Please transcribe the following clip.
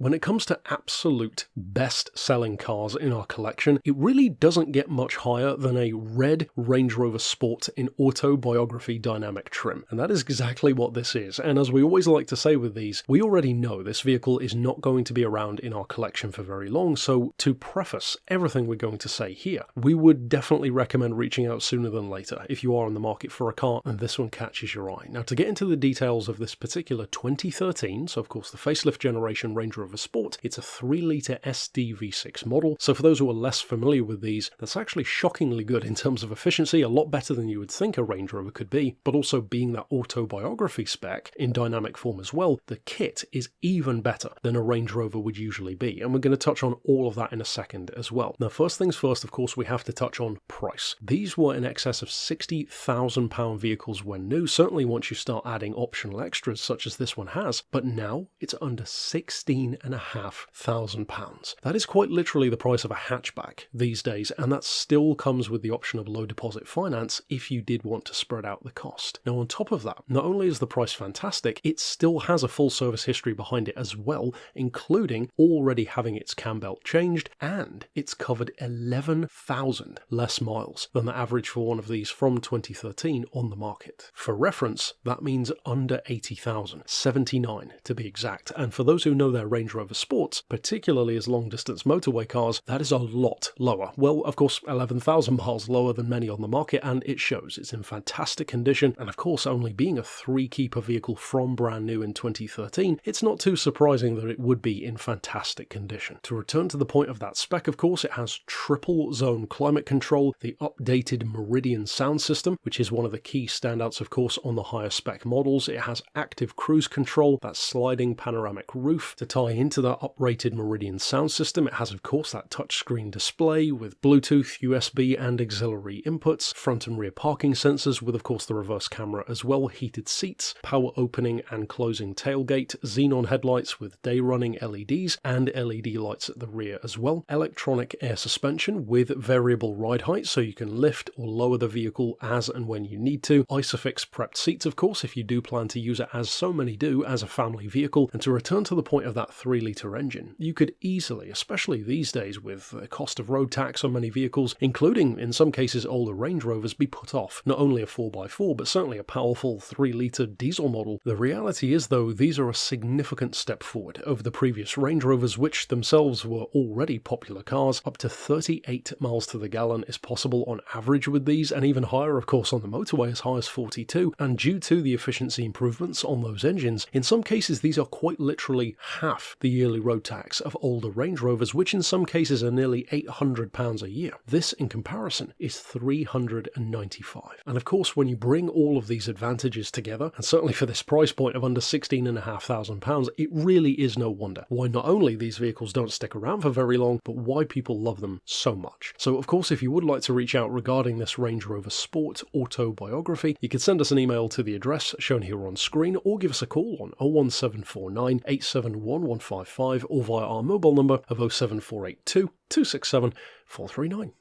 When it comes to absolute best-selling cars in our collection, it really doesn't get much higher than a red Range Rover Sport in Autobiography dynamic trim. And that is exactly what this is. And as we always like to say with these, we already know this vehicle is not going to be around in our collection for very long. So to preface everything we're going to say here, we would definitely recommend reaching out sooner than later if you are on the market for a car and this one catches your eye. Now, to get into the details of this particular 2013, so of course the facelift generation Range Rover Sport, it's a 3-litre SD V6 model. So for those who are less familiar with these, that's actually shockingly good in terms of efficiency, a lot better than you would think a Range Rover could be, but also being that Autobiography spec in dynamic form as well, the kit is even better than a Range Rover would usually be. And we're going to touch on all of that in a second as well. Now, first things first, of course, we have to touch on price. These were in excess of £60,000 vehicles when new, certainly once you start adding optional extras such as this one has, but now it's under £16,500. That is quite literally the price of a hatchback these days, and that still comes with the option of low deposit finance if you did want to spread out the cost. Now, on top of that, not only is the price fantastic, it still has a full service history behind it as well, including already having its cam belt changed, and it's covered 11,000 less miles than the average for one of these from 2013 on the market. For reference, that means under 80,000, 79 to be exact, and for those who know their Range Rover Sports, particularly as long-distance motorway cars, that is a lot lower. Well, of course, 11,000 miles lower than many on the market, and it shows. It's in fantastic condition, and of course, only being a 3-keeper vehicle from brand new in 2013, it's not too surprising that it would be in fantastic condition. To return to the point of that spec, of course, it has triple zone climate control, the updated Meridian sound system, which is one of the key standouts, of course, on the higher spec models. It has active cruise control, that sliding panoramic roof to tie into that uprated Meridian sound system. It has, of course, that touchscreen display with Bluetooth, USB, and auxiliary inputs, front and rear parking sensors with, of course, the reverse camera as well, heated seats, power opening and closing tailgate, xenon headlights with day-running LEDs, and LED lights at the rear as well, electronic air suspension with variable ride height so you can lift or lower the vehicle as and when you need to, ISOFIX prepped seats, of course, if you do plan to use it, as so many do, as a family vehicle. And to return to the point of that 3-litre engine, you could easily, especially these days with the cost of road tax on many vehicles, including in some cases older Range Rovers, be put off not only a 4x4 but certainly a powerful 3-litre diesel model. The reality is, though, these are a significant step forward over the previous Range Rovers, which themselves were already popular cars. Up to 38 miles to the gallon is possible on average with these, and even higher, of course, on the motorway, as high as 42. And due to the efficiency improvements on those engines, in some cases these are quite literally half the yearly road tax of older Range Rovers, which in some cases are nearly £800 a year. This, in comparison, is £395. And of course, when you bring all of these advantages together, and certainly for this price point of under £16,500, it really is no wonder why not only these vehicles don't stick around for very long, but why people love them so much. So of course, if you would like to reach out regarding this Range Rover Sport Autobiography, you can send us an email to the address shown here on screen, or give us a call on 01749 871 155, or via our mobile number of 07482 267 439.